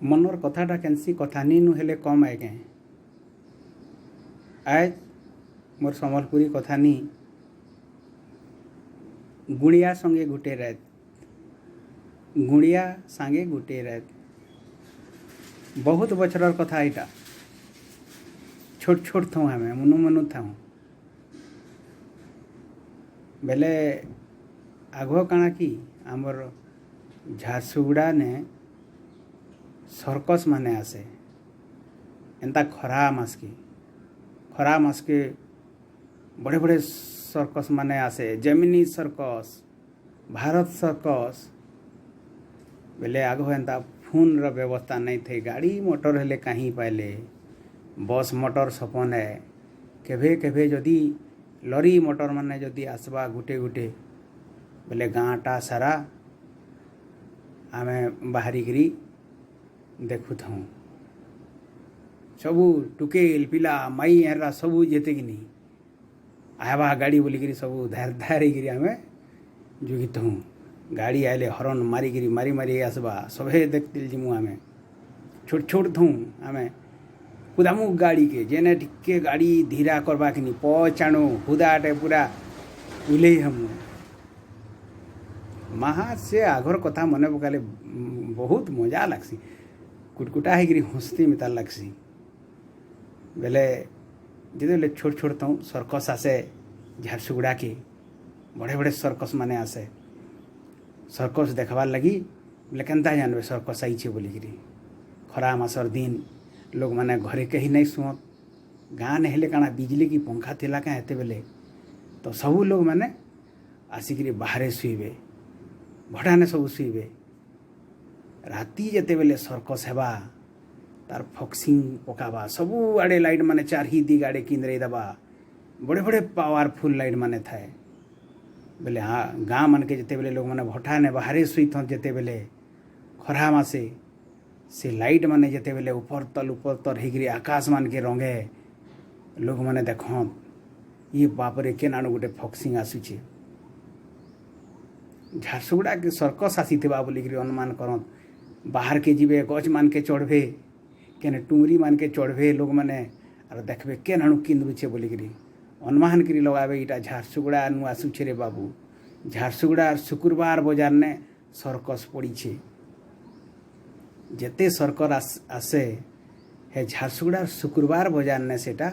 मनर कथाटा केनसी कथानी नु हेले कम आगे आज मोर सम्बलपुरी कथानी गुड़िया संगे गुटे रात गुड़िया संगे गुटे रात बहुत बछर कथा यहाँ छोट छोट था हमें मनु मनु था बेले आग काना कि आमर झारसुगुड़ा ने सर्कस माने आसे एंता खरा मास के बड़े बड़े सर्कस माने आसे जेमिनी सर्कस भारत सर्कस बेले आग एंता फोन रो व्यवस्था नहीं थे गाड़ी मोटर हेले कहीं पाइले बस मोटर सपन है केभे केभे जदि लरी मोटर माने जदि आसबा गुटे गुटे बेले गाँटा सारा आमे बाहरिकी देखु था सबू टुकेल पिला माई हेरा सबू जेते कि नहीं आवा गाड़ी बोलिकी सबू धार धारिकी आम जुगित हूँ गाड़ी आइले हरन मारिकी मारी मारी आसबा सभे देखते जिमु आम छोट छोट थूँ आम कुदामु गाड़ी के जेने टिके गाड़ी धीरा करवा कि पचाणु हुदाटे पूरा उले हम महा से आगर कथा मन पकाले बहुत मजा लगसी कुटकुटा होगी हंसती मिता लगसी बेले जिते छोट छोट था सर्कस आसे झारसुगुड़ा के बड़े बड़े सर्कस माने आसे सर्कस देखबार लगी बोले केनता जानबे सर्कस आईचे बोलिकी खरा मासर दिन लोग माने घरे कहीं नहीं सुत गाँ ने हेले काना बिजली की पंखा थिला क्या हेते बेले तो सबू लोग माने आसिक बाहरे शुइबे भटाने सब शुइबे राति जेते बेले सर्कस हेबा तार फक्सिंग पकाबा सबू आड़े लाइट माने चारही दिग आड़े किंद्रे दबा बड़े बड़े पावरफुल लाइट माने थाए बेले हाँ गाँ मन के जेते बेले लोग माने भटाने बाहरे शुई था जेते बेले खरा मासे से लाइट माने जेते बेले ऊपर तल होगी आकाश मान के रंगे लोग माने देख ये बापरे के नानु गोटे फक्सिंग आसुचे झारसुगुड़ा के सर्कस आसी बोलिकी अनुमान करत बाहर के जीवे गच मान के चढ़े केने टुंगरी मान के चढ़े लोग माने और देखबे के नाणु किंदुचे बोलिकी अनुमान करी लगाबे इटा झारसुगुड़ा नु आसुचे रे बाबू झारसुगुड़ा शुक्रवार बजार ने सर्कस पड़ी छे जेते सर्कर आसे हे झारसुगुड़ा शुक्रवार बजार ने सेटा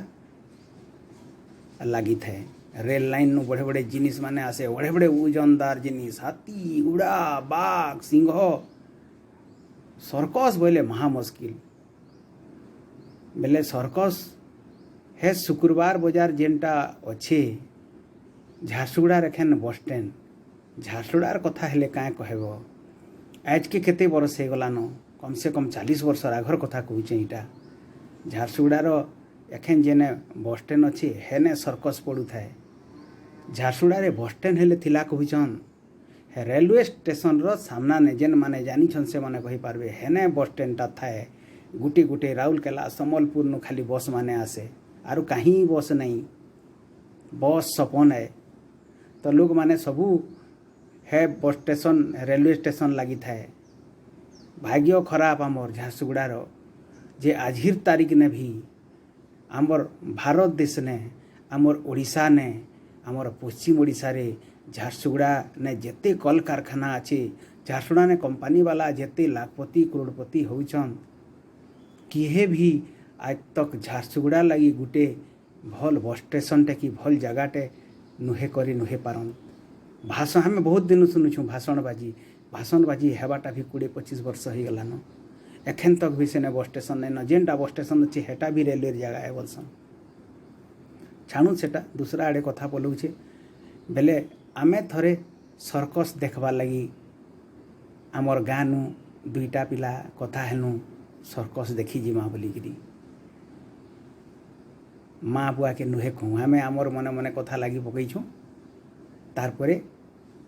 लगी थे रेल लाइन नु बड़े बड़े जिनिस माने आसे बड़े बड़े ओजनदार जिनिस हाथी उड़ा बाघ सिंह सर्कस बोले महा मुश्किल बेले सर्कस है शुक्रवार बजार जेनटा अच्छे झारसुगुड़ा रेखेन बस स्टैंड झारसुगुड़ार कथा हेले क्या कहब आज के केते बरस हो गलान कम से कम 40 वर्ष आगर कथा कहूचे इटा झारसुगुड़ार एखेन जेने बस स्टैंड अच्छे हेने सर्कस पड़ू थाए झारसुगुड़ा बस स्टैंड हेले थिला कहूचन रेलवे स्टेशन रो सामना ने जेन माने जानी छन से माने कही पारबे हेने बस स्टैंडटा थाए गुटे गुटे राउरकेला सम्बलपुर नु खाली बस माने आसे आरु कहीं बस नहीं बस सपन है तो लोग माने सबू है बस स्टेशन रेलवे स्टेशन लगी थाए भाग्य खराब आमर झारसुगुड़ार जे आजिर तारीख ने भी आमर भारत देश ने आमर ओडिशा ने आमर पश्चिम ओडिशा रे झारसुगुड़ा ने जेते कल कारखाना अच्छे झारसुगुड़ा ने कंपनी वाला जेते लाखपति करोड़पति होचन किहे भी आज तक झारसुगुड़ा लगी गुटे भल बस स्टेशन टे कि भल जगहटे नुहे करी नुहे पारन भाषण हमें बहुत दिन शुणुछु भाषणबाजी हेबाटा भी 20-25 वर्ष हो गलान एखेन तक भी सेने बस स्टेशन नहीं न जेनटा बस स्टेशन अच्छे हेटा भी रेलवे जगह है बोलसन छाणु सेटा दूसरा आड़े कथा बोलूचे बेले आमे थरे सर्कस देखबार लगी आमर गाँ नु दुईटा पिला कथा हेनु सर्कस देखी जिमा बोलिकी माँ बुआ के नुहे कहूँ आमे आमर मने मने कथा लगी पकईछुँ तारपरे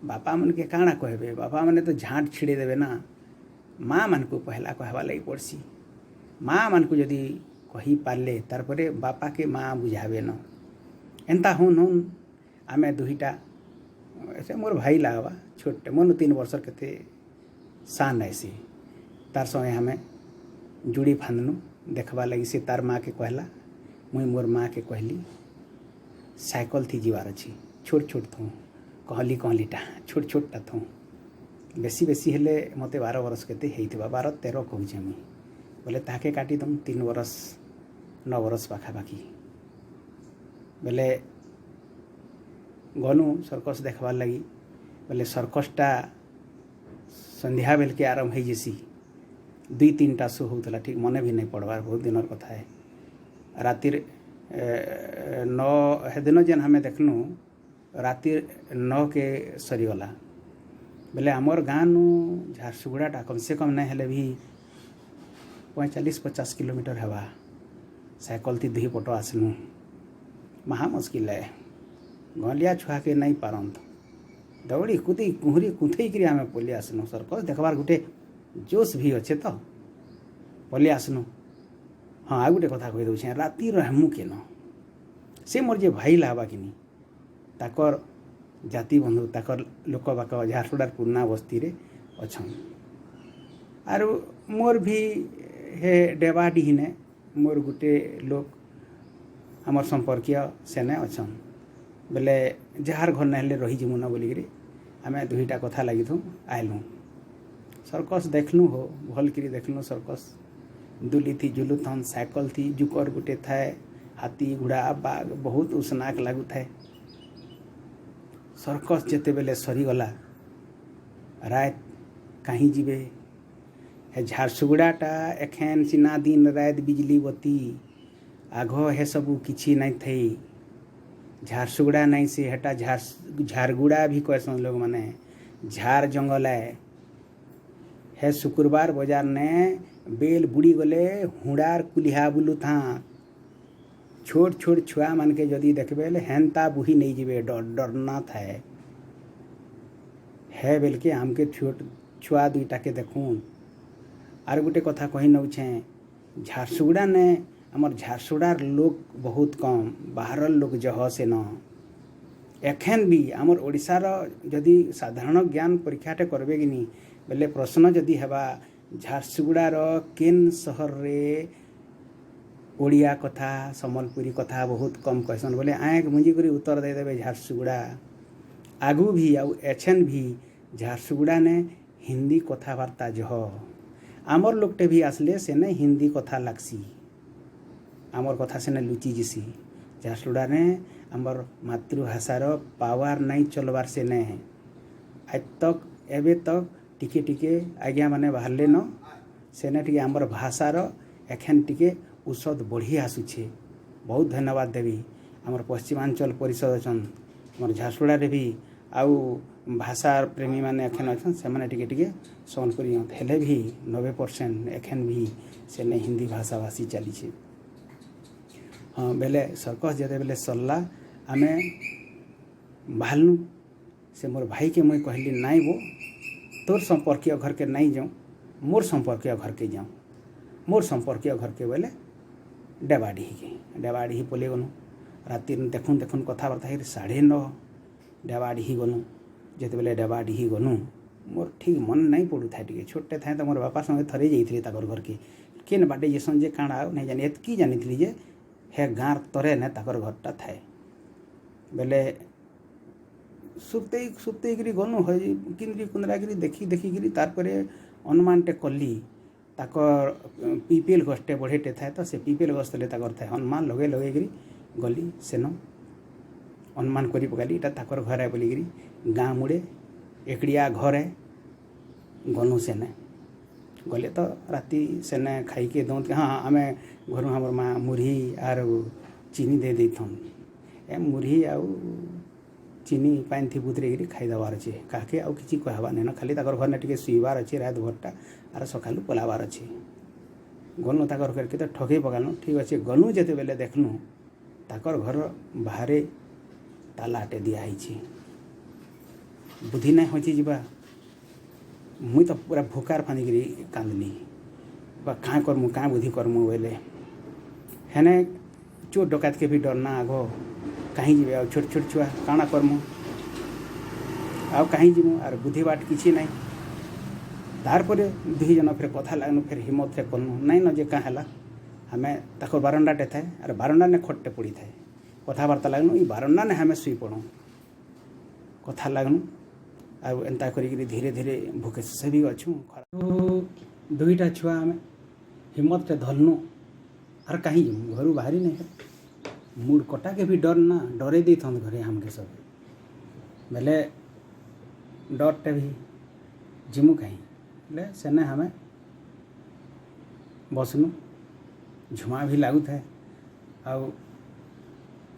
बापा मन के काଣା कहबे बापा माने तो झाँट छिड़े देवे ना माँ मान को पहला कहवा लगी पड़सी माँ मान को यदि कही पारे तारपरे बापा के माँ बुझावे न एंता हूँ आमे दुईटा ऐसे मोर भाई लागवा छोटे मन 3 वर्ष के सान ऐसी तार संगे हमें जुड़ी फांदनु देखवा लगी से तार माँ के कहला मुई मोर माँ के कहली साइकिल थी जीवार अच्छी छोट छोट थूँ कहली कहलीटा छोट छोटा थूँ बेसी बेसी हेले मत 12 बरस के 12-13 कहूचे मुई बोले ताके काटी दम 3 बरस 9 बरस पाखापाखि बोले गनु सर्कस देखवार लगी बोले सर्कसटा संध्या बेल के आरंभ हो जैसी 2-3टा शो होता ठीक मने भी नहीं पड़वार बहुत दिन कथा है रातिर 9 दिन जेन हमें देखलु राति 9 के सरीगला बोले आमर गाँ झारसुगुड़ाटा कम से कम नहीं हेले भी 45-50 किलोमीटर हवा साइकिल थी 2 पट आसनु महा मुस्किल है गलिया छुआ के नहीं पारत दौड़ी कूदी कुहरी कुथई आम पलि आसनु सर्कस देखबार गोटे जोश भी अच्छे तो पलि आसनु हाँ आ गोटे कथा कही दूचे राति रहमु केन से मोर जे भाई लावा कि ताकर जाति बंधु ताकर लोक बाक झारसुगुड़ार पुराना बस्ती रे अच्छन आर मोर भी हे डेबाडीही ने मोर गोटे लोक आमर संपर्कीय सेने अच्छन बोले जार घर ना रही जीमु ना बोलिकी आम 2टा कथा लगी थू आयलु सर्कस देखलु हो भल करी देखलु सर्कस दुली थी जुलुथन साइकिल थी जुकर गुटे थाए हाथी घोड़ा बाघ बहुत उसनाक लगु थाए सर्कस जेते बेले सरीगला रात कहीं जीवे हे झारसुगुड़ाटा एखेन सिना दिन रात बिजली बत्ती आघ हे सबू किछि नहीं थई झारसुगुड़ा नहीं से हेटा झारगुड़ा भी कहसन लोग माने झार जंगल है हे शुक्रवार बाजार ने बेल बुड़ी गले हुड़ार कुलिहा बुलू था छोट छोट छुआ मन के जदि देखबे हेन्ता बुही नहीं जीवे डरना था है बेल के हमके छोट छुआ 2टा के देखून आर गोटे कथा कही नौछे झारसुगुड़ा ने आमर झारसुगुड़ार लोग बहुत कम बाहर लोग जह से न एखेन भी आमर ओडिशार जदि साधारण ज्ञान परीक्षाटे करबे कि नहीं बोले प्रश्न जदि हेबा झारसुगुड़ार केन सहर रे ओडिया कथा सम्बलपुरी कथा बहुत कम कहसन बोले आँख मुंजी करी उत्तर दे देवे झारसुगुड़ा आगू भी आउ एछेन भी झारसुगुड़ा ने हिंदी कथाबार्ता जह आमर लोगटे भी आसले सेने हिंदी कथा लागसी आमर कथा सेने लुचि जिसी झारसुगुड़ा ने आमर मातृभाषार पावर नहीं चलबार से ने आज तक एबे तक टिके टिके आज्ञा माने बाहरले न सेने टिके आमर भाषार एखेन टिके औषध बढ़ी आसुछे बहुत धन्यवाद देवी आमर पश्चिमांचल परिषद अछन आमर झारसुगुड़ा रे भी आउ भाषा प्रेमी माने एखेन अछन से माने टिके टिके सम्बलपुरी हेले भी 90% एखेन भी सेने हिंदी भाषा भाषी चली छे हाँ बेले सर्कस जेते बेले सरला आमे बाहरनु से मोर भाई के मुई कहली नाई वो तोर संपर्कीय घर के नहीं जाऊँ मोर संपर्कीय घर के जाऊँ मोर संपर्कीय घर के बोले डेबाडीही पलि गनु राति देखुन देखुन कथबार्ता 9:30 डेबाडीही गनु जेते बेले डेबाडीही गनु मोर ठीक मन नहीं पड़ू था टे छोटे थाए तो मोर बापा संगे थरे जाइए ताकर घर के केन बाटे जेसन जे काଣା नहीं जानी एतकी जानी जे हे गाँर तरे ने ताकर घरटा थाए बेले सुप्ते गनु किंद्री कुंद्रागिरी देखी देखिकी तारपरे अनुमानटे कली ताकर पीपीएल गछटे बढ़ेटे थाए तो से पीपीएल गछ तले ताकर थाए अनुमान लगे लगेगिरी गली सेन अनुमान करी पकाली इटा ताकर घर है बोलिकी गाँ मुड़े एकड़िया घर है गनु सेने गले तो राति सेने खाइके दौत हाँ आम घर हमर माँ मुरही आर चीनी दे देथन ए मुरही आउ चीनी पानी थी बुतरेगिरी खाईदेवार अच्छे काके आउ किसी कहबार नहीं खाली ताकर घर टे शुईबार अच्छे रात भरटा आर सकालू पलाबार अच्छे गनु ताकर घर के तो ठगे पकालु ठीक अच्छे गनु जेते बेले देखलु ताकर घर बाहर तालाटे दियाई बुद्धि नहीं होची जीवा मुई तो पूरा भोकार फानिकी कांदनी क्या करमु क्या बुद्धि करमु बोले हेने चोर डकात के भी डरना आगो कहीं जीवे आ छोट छोट छुआ काଣା करमु आ कहीं जीमु आर बुद्धि बाट किसी नहीं तारपर दुई जन फिर कथा लगनु फिर हिम्मत रे कलु नाइन जे क्या है आम ताक बारंडाटे थाए आर बारंडा ने खटटे पड़ी थाए कथबार्ता लगनु ई बारंडा ने आम शुई पड़ू कथा लगनु आउ एंता करी धीरे धीरे भूखे से भी अच्छू दुईटा छुआ आम हिम्मत धरनु आर कहीं घर बाहरी नहीं मुड़ कटा के भी डर ना डरे दी था घरे हमके सब बेले डरटे भी जिमु कहीं ले सेने हमें बसनु झुमा भी लागू था आउ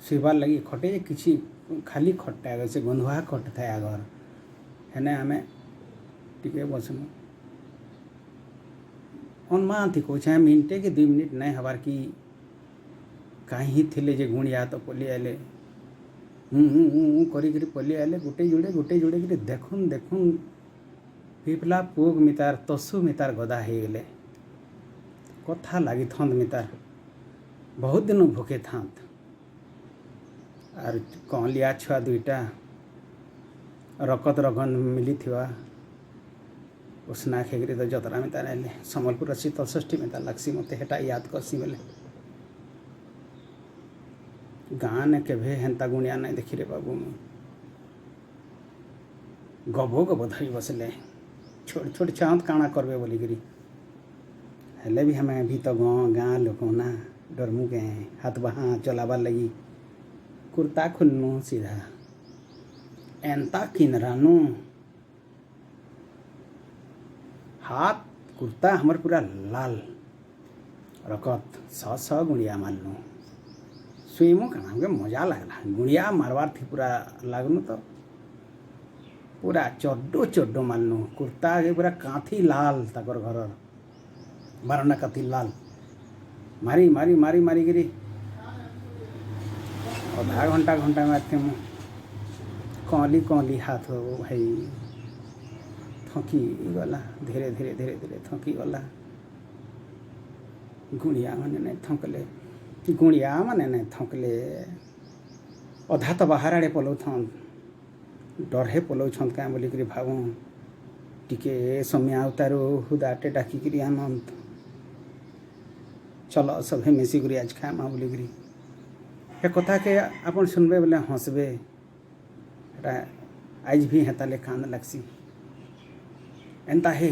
शुबार लगी खटे किसी खाली खटा से गंधुआ खट था आगर हेने आम टिके बसनु अनुमान कौचे मिनटे कि 2 मिनिट नहीं हबार कि कहीं थे जे गुणिया तो पलि आले करी पलि आले गोटे जोड़े कि देखुन देखुन पिपला पुग मितार तसु मितार गदा हो गले कथा लगी थंद मितार बहुत दिन भूखे थांत आर कौलिया छुआ दुईटा रकत रगन मिली थिवा उसना खेगरी तो जतरा मितार आले सम्बलपुर शीतल षष्ठी मितार लगसी मत हेटा याद करसी बेले गाँ ने केभे हेन्ता गुणिया नहीं देखी रे बाबू मुई गबो गबो धरी बसले छोट छोट चाँद काଣା करबे बोलिकी हेले भी हमें भी तो गाँ लोक ना डरमु के हाथ बहा चलाबार लगी कुर्ता खुलनु सीधा एंता किनरानु हाथ कुर्ता हमर पूरा लाल रकत 100 गुणिया मारनु सुईमु कना हमके मजा लगला गुणिया मारवार थी पूरा लागनु तो पूरा चड्डो मारनु कुर्ता के पूरा काथी लाल तकर घर बारंडा काथी लाल मारी मारी मारी मारी गिरी आधा घंटा मारते मु कौली हाथ हो भाई थकी गला धीरे धीरे थकी गला गुणिया माने नहीं थकले गुणिया माने नहीं थकले अधा तो बाहर आड़े पलौ थन डरे पलौ छंद क्या बोलिकी भावु टिके समय अवतारो हुदाटे डाकिकी आनंद चलो सभे मिसिक आज खामा बोलिकी हे कथा के आपन सुनबे बोले हंसबे आज भी हेताले कान लगसी एंता हे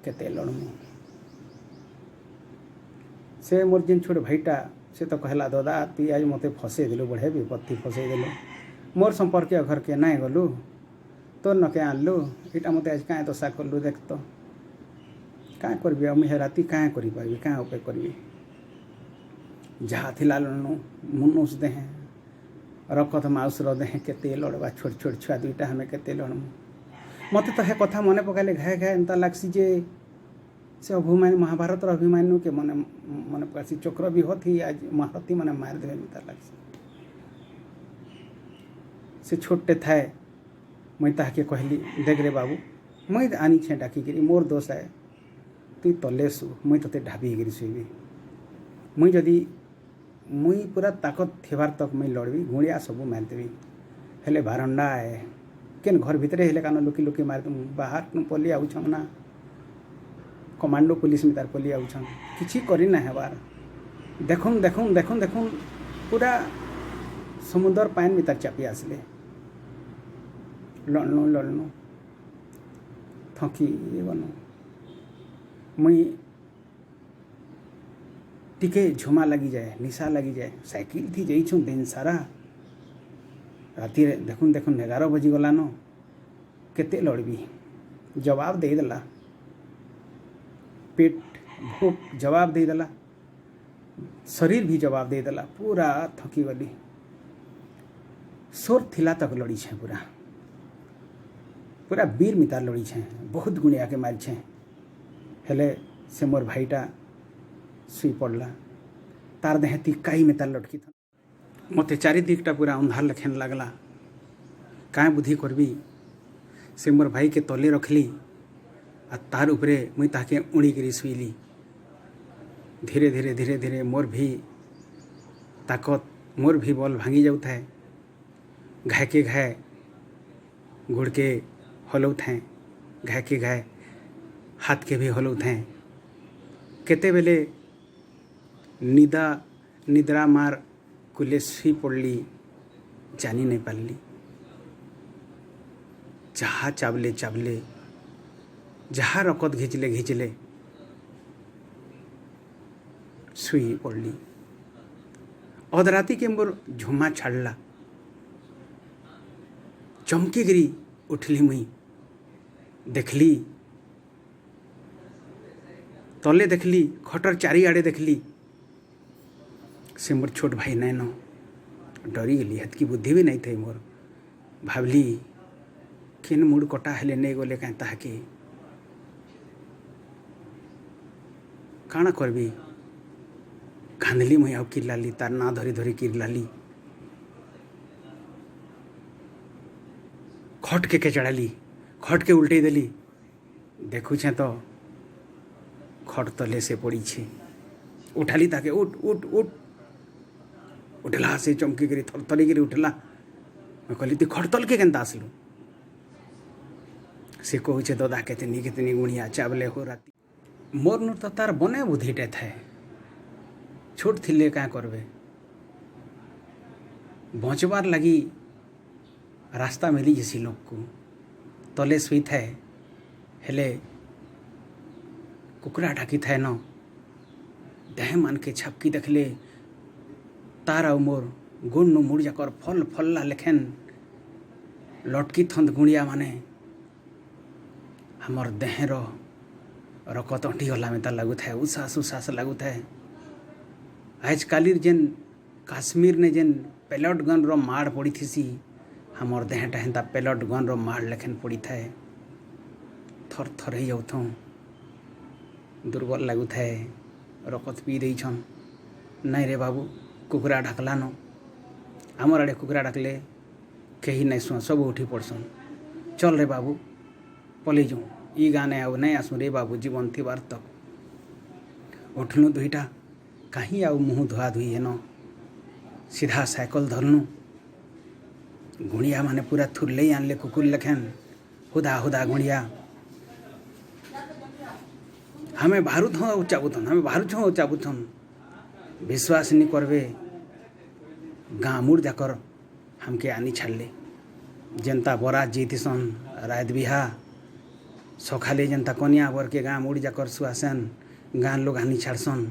केते लड़मु से मोर जिन छोट भाईटा से तो कहला दादा तु आज मते फसे दिलु बढ़े विपत्ति फसे दिलु मोर संपर्क घर के नाई गलु तोर न के आनलु इटा मते आज क्या दशा कलु देख तो क्या करबी मुझे राति क्या करी पारबी क्या उपाय करबी जहाँ थिला लड़नु मुनुस देहे रकत माउस देहे केते लड़वा छोट छोट छुआ दुईटा हमें केते लड़मु मत तो हे कथा मन पकाले घाए घाए एंता लगसी जे से अभिमानी महाभारत अभिमानु के मन मन पकासी चक्र भी होती आज महारथी मैंने मार देवे मिता लगसी से छोटे थाए मुई ताके कहली देख रे बाबू मुई आनी छे डाकिकी मोर दोष है तु तले सु मुई तते ढाबी गिरी शुबी मुई जदि मुई पूरा ताकत थेबार तक मुई लड़बी गुणिया सबू मारदेवी हेले बारंडा है केन घर भितरे हेले कान लुकी लुकी मार बाहर पलि आउछन ना कमांडो पुलिस में तार पलि आउछन किछि करी ना हेबार देखुन देखुन देखुन देखुन पूरा समुद्र पान में तार चापी आसले लड़नु थकी गनु मुई टिके झुमा लगी जाए निशा लगी जाए साइकिल थी जाइछु दिन सारा राति देखुन देखुन 11 बजी गलान केते लड़बी जवाब दे देला पेट भूख जवाब दे देला शरीर भी जवाब दे देला पूरा थकी गली सोर थिला तक लड़ी छे पूरा पूरा वीर मितार लड़ी छे बहुत गुणिया के मार छे हेले से मोर भाईटा सुई पड़ला तार देहे तिकाई में तार लटकी था मते चारि दिकटा पूरा अंधार लखेन लगला क्या बुद्धि करबी से मोर भाई के तले रखली आ तार उपरे मुई ताके उड़ी करी शुईली धीरे धीरे धीरे धीरे मोर भी ताकत मोर भी बल भांगी जाऊ थाए घाय के घाय गुड़ के हलौ थाए घाय के घाय हाथ के भी हलौ थे केते बेले निद्रा मार कुले शुई पड़ली जानी नहीं पारली जहाँ चावले चावले जहाँ रकत घिचले शुई पड़ली अधराती के मोर झुमा छाड़ला चमकी गिरी उठली मुई देखली तले देखली खटर चारिआड़े देखली से मोर छोट भाई नाइन डरी गली हेतकी बुद्धि भी नहीं थे मोर भावली किन मुड़ कटा हेले नहीं गले कहीं ताके काଣା करबी कांदली मुई आउ किरलाली तार ना धरी धरी किरलाली खट के चढ़ाली खट के उल्टे देली देखुछे तो खट तले से पड़ी छे उठाली ताके उठ उठ उठ उठला से चमकी गिरी थरथरी गिरी उठला मैं कहली तु खट तल के केनता आसलु से कहूचे दादा केतनी गुणिया चावले हो राती मोर नु तो तार बने बुद्धिटे थाए छोट थिले क्या करबे बचबार लगी रास्ता मिली जैसी लोग को तले शुई थाए हेले कुकरा ढाकी थाए न देह मान के छपकी देखले तार आ मोर गुण नु मुड़ जाकर फल फलला लेखेन लटकी थंद गुणिया माने हमर देहर रकत अंटी गला में लगू थाए उसास उसास लगू थाए आज कालीर जेन काश्मीर ने जेन पेलट गन रो माड़ पड़ी थीसी हमर देहटा हेन्ता पेलट गन रो माड़ लेखेन पड़ी थाए थर थर ही जाऊँ दुर्बल लगू थाए रकत पी रही छन नहीं रे बाबू कुकुरा ढाकला न आमर आड़े कुकुरा ढाकले कहीं नहीं शुआ सब उठी पड़सन चल रे बाबू पलि जाऊँ ई गाने आउ नहीं आसू रे बाबू जीवन थी तक उठलु दुईटा कहीं आउ मुँह धुआ धुई हेन सीधा साइकल धरनु गुणिया माने पूरा थुरले आनले कुकुर लेखेन हुदा हुदा गुणिया हमें बाहर थो चाबुथन हमें बाहर छो चाबुथन विश्वास नहीं करबे गाँ मुड़ जाकर हमके आनी छाड़ले जनता बरात जीतीसन रात बिहा सखाले जनता कनिया बर के गाँ मुड़ जाकर सुआसन गाँ लोग आनी छाड़सन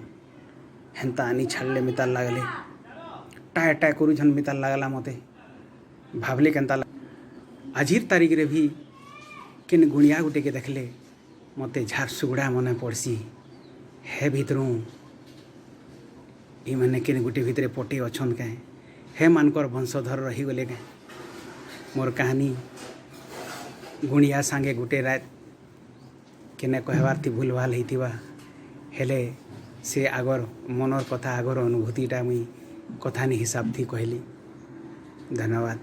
हेन्ता आनी छाड़ले मिताल लागले टाए टाए करुछन मिताल लागला मते भावले केन्ता आजिर तारीख रे भी किन गुणिया गुटे के देखले मते झारसुगुड़ा मने पड़सी हे भितरू ई माने किन गुटे भितरे पटे अछन के हे मानकर वंशधर रही गले के मोर कहानी गुणिया सांगे गुटे रात केने कहबार थी भूल भाल होइथिबा हेले से आगर मनर कथा आगर अनुभूतिटा मुई कथानी हिसाब थी कहली धन्यवाद।